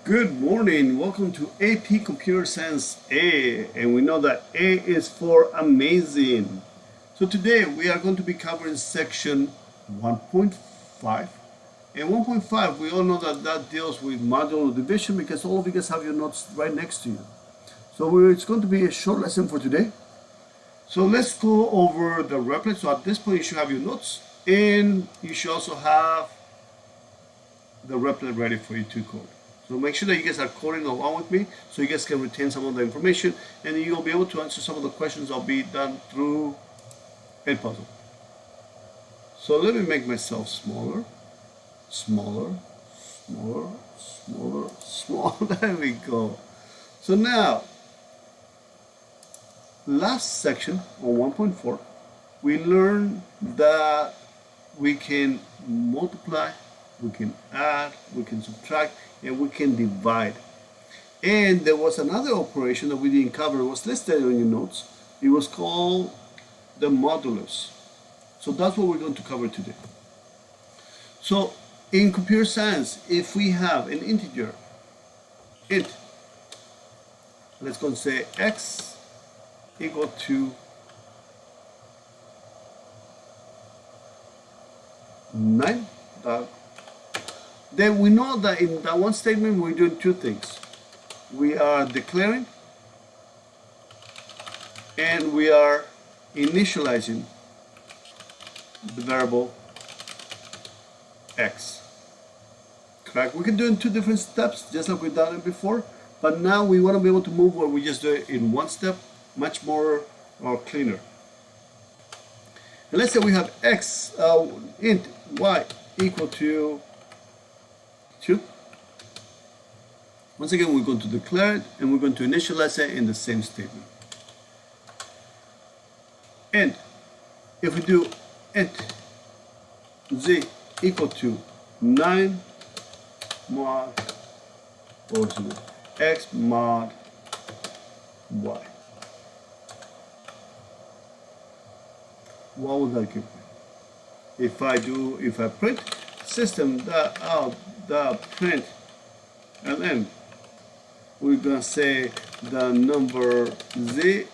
Good morning, welcome to AP Computer Science A, and we know that A is for amazing. So today we are going to be covering section 1.5, and 1.5 we all know that deals with modular division because all of you guys have your notes right next to you. So it's going to be a short lesson for today. So let's go over the replet. So at this point you should have your notes, and you should also have the replet ready for you to code. So make sure that you guys are coding along with me so you guys can retain some of the information and you'll be able to answer some of the questions I'll be done through a puzzle. So let me make myself smaller. There we go. So now, last section on 1.4, we learned that we can multiply, we can add, we can subtract, and we can divide. And there was another operation that we didn't cover. It was listed on your notes. It was called the modulus. So that's what we're going to cover today. So in computer science, if we have an integer, int, let's go and say x equal to 9, then we know that in that one statement we're doing two things. We are declaring and we are initializing the variable x. Correct? We can do it in two different steps just like we've done it before, but now we want to be able to move where we just do it in one step, much more cleaner. And let's say we have x int y equal to 2. Once again, we're going to declare it and we're going to initialize it in the same statement. And if we do int z equal to 9 mod x mod y, what would that give me? If I print system.out.print ln, we're gonna say the number z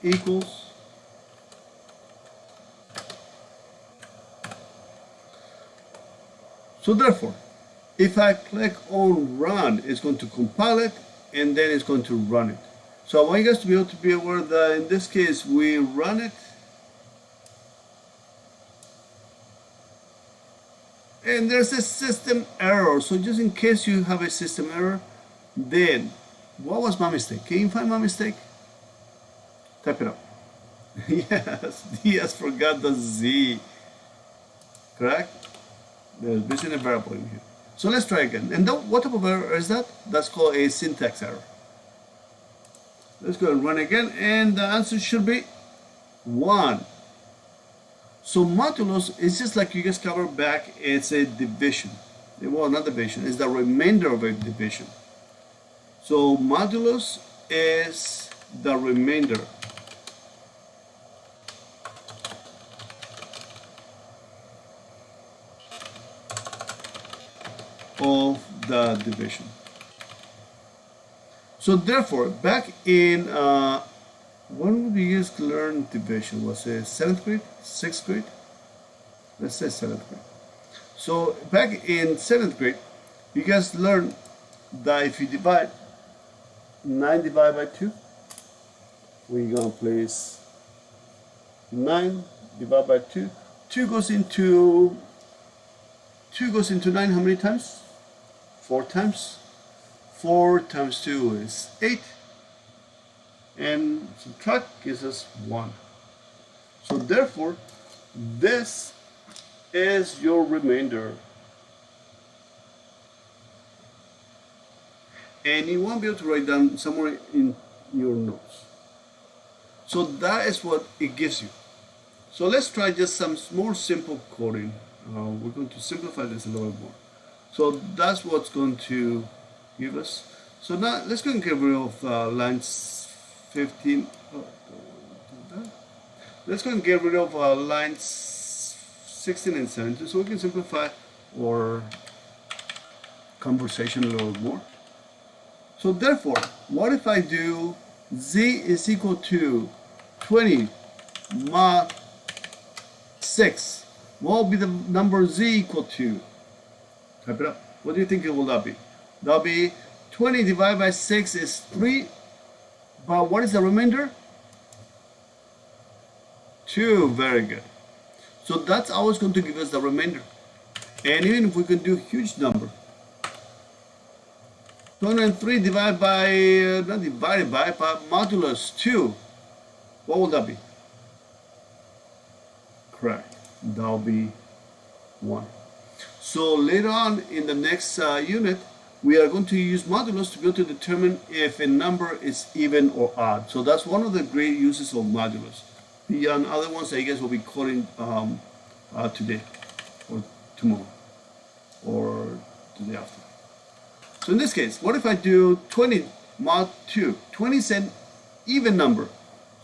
equals so therefore if I click on run, it's going to compile it and then it's going to run it. So I want you guys to be able to be aware that in this case we run it and there's a system error. So just in case you have a system error, then what was my mistake? Can you find my mistake? Type it up. Yes, forgot the z. Correct? There's missing a variable in here. So let's try again. And what type of error is that? That's called a syntax error. Let's go and run again, and the answer should be 1. So modulus is just like you guys covered back, it's a division. Well, not division, it's the remainder of a division. So modulus is the remainder of the division. So therefore, back in when would you guys learn division? Was it 7th grade? 6th grade? Let's say 7th grade. So back in 7th grade, you guys learned that if you divide 9 divided by 2, we're going to place 9 divided by 2. 2 goes into 9 how many times? 4 times. 4 times 2 is 8. And subtract gives us 1. So therefore, this is your remainder. And you won't be able to write down somewhere in your notes. So that is what it gives you. So let's try just some more simple coding. We're going to simplify this a little bit more. So that's what's going to give us. So now let's go and get rid of lines 15. Let's go and get rid of lines 16 and 17 so we can simplify our conversation a little more. So therefore, what if I do z is equal to 20 mod 6? What will be the number z equal to? Type it up. What do you think it will that be? That'll be 20 divided by 6 is 3. But what is the remainder? 2. Very good. So that's always going to give us the remainder. And even if we can do a huge number, 203 divided by, not divided by, but modulus 2, what will that be? Correct. That'll be 1. So later on in the next unit, we are going to use modulus to be able to determine if a number is even or odd. So that's one of the great uses of modulus. The other ones I guess will be coding today or tomorrow or the day after. So in this case, what if I do 20 mod 2? 20 is an even number.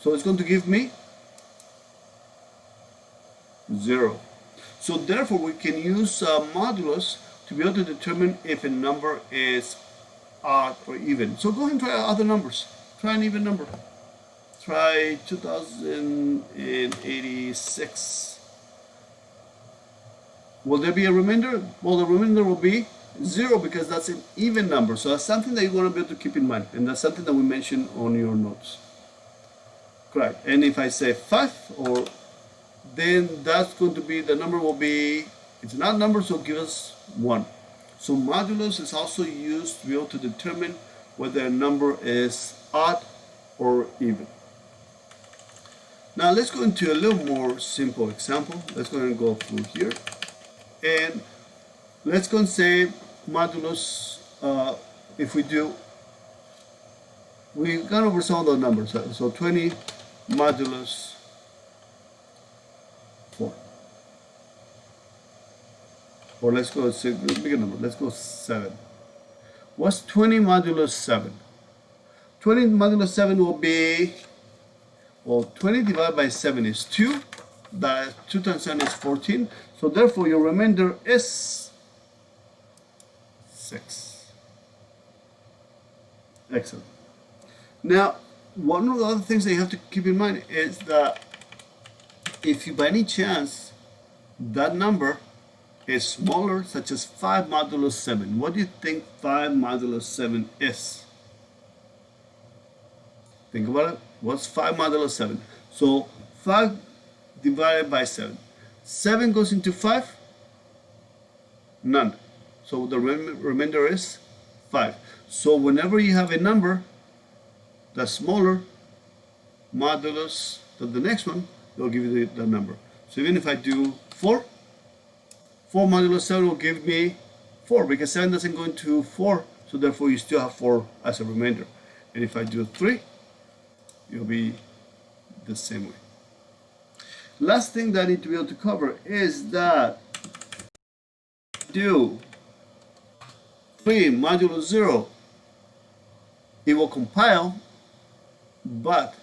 So it's going to give me 0. So therefore we can use modulus to be able to determine if a number is odd or even. So go ahead and try other numbers. Try an even number. Try 2086. Will there be a remainder? Well, the remainder will be 0 because that's an even number. So that's something that you want to be able to keep in mind. And that's something that we mentioned on your notes. Correct. And if I say 5, or then that's going to be, the number will be, it's an odd number, so give us 1. So modulus is also used to be able to determine whether a number is odd or even. Now let's go into a little more simple example. Let's go and go through here. And let's go and say modulus, if we do, we've gone over some of those numbers. So 20 modulus 4. Or let's go bigger number. Let's go 7. What's 20 modulus 7? 20 modulus 7 will be, well, 20 divided by 7 is 2. That 2 times 7 is 14. So therefore your remainder is 6. Excellent. Now, one of the other things that you have to keep in mind is that if you by any chance that number is smaller, such as 5 modulus 7, what do you think 5 modulus 7 is? Think about it. What's 5 modulus 7? So 5 divided by 7. 7 goes into 5? None. So the remainder is 5. So whenever you have a number that's smaller, modulus than the next one, they'll give you the number. So even if I do 4, 4 modulus 7 will give me 4, because 7 doesn't go into 4, so therefore you still have 4 as a remainder. And if I do 3, it'll be the same way. Last thing that I need to be able to cover is that do 3 modulus 0, it will compile, but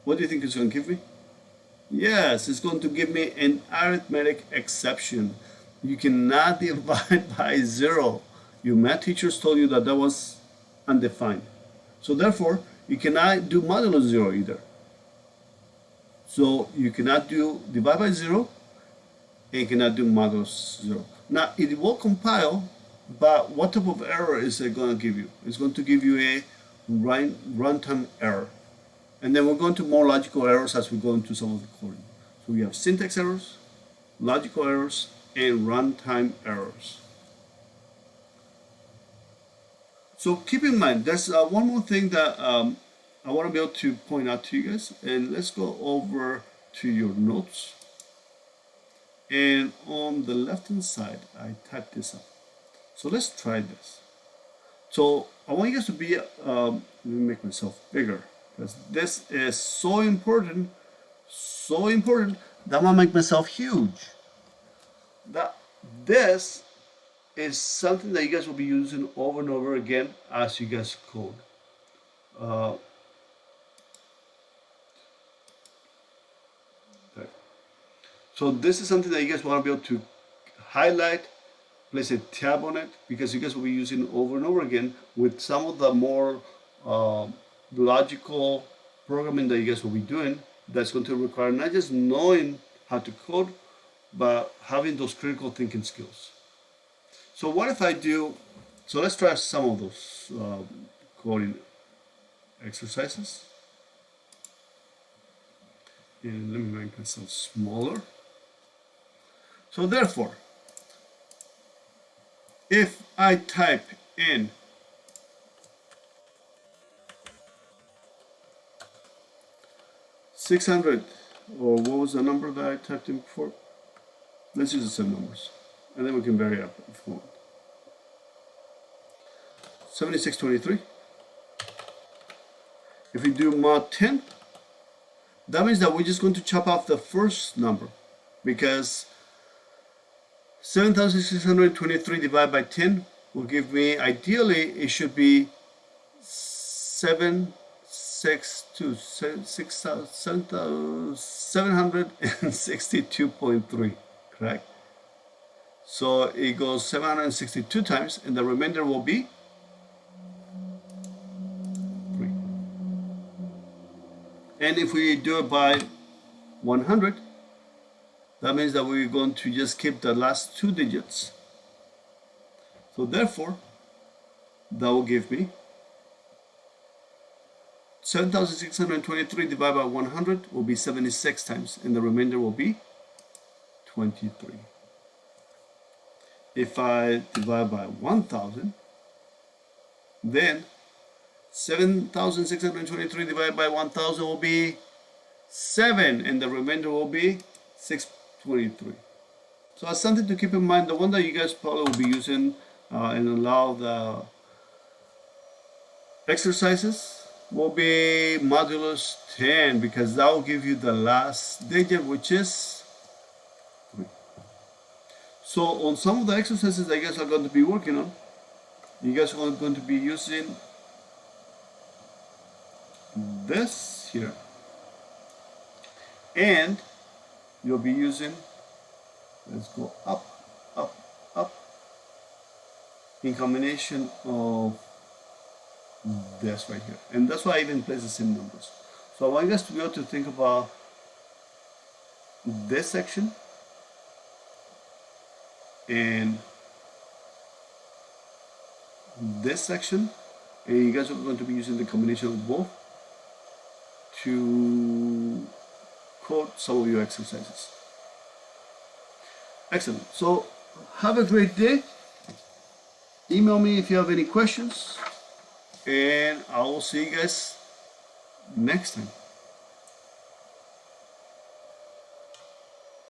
what do you think it's going to give me? Yes, it's going to give me an arithmetic exception. You cannot divide by 0. Your math teachers told you that that was undefined. So therefore, you cannot do modulus 0 either. So you cannot do divide by 0, and you cannot do modulus 0. Now, it will compile, but what type of error is it going to give you? It's going to give you a runtime error. And then we're going to more logical errors as we go into some of the coding. So we have syntax errors, logical errors, and runtime errors. So keep in mind, there's one more thing that I want to be able to point out to you guys. And let's go over to your notes. And on the left-hand side, I typed this up. So let's try this. So I want you guys to be, let me make myself bigger, because this is so important that I'm gonna make myself huge. That this is something that you guys will be using over and over again as you guys code. So this is something that you guys want to be able to highlight, place a tab on it, because you guys will be using it over and over again with some of the more logical programming that you guys will be doing. That's going to require not just knowing how to code, but having those critical thinking skills. So what if I do, so let's try some of those coding exercises. And let me make myself smaller. So therefore, if I type in $600, or what was the number that I typed in before? Let's use the same numbers, and then we can vary up if we want. 7623. If we do mod 10, that means that we're just going to chop off the first number, because 7,623 divided by 10 will give me, ideally, it should be 762.3, correct? So it goes 762 times, and the remainder will be 3. And if we do it by 100, that means that we're going to just keep the last 2 digits. So therefore, that will give me 7,623 divided by 100 will be 76 times, and the remainder will be 23. If I divide by 1,000, then 7,623 divided by 1,000 will be 7, and the remainder will be 623. So that's something to keep in mind. The one that you guys probably will be using and allow the exercises will be modulus 10, because that will give you the last digit, which is 3. So on some of the exercises that you guys are going to be working on, you guys are going to be using this here, and you'll be using, let's go up, up, up, in combination of this right here. And that's why I even place the same numbers. So I want you guys to be able to think about this section and this section, and you guys are going to be using the combination of both to code some of your exercises. Excellent. So have a great day. Email me if you have any questions, and I will see you guys next time.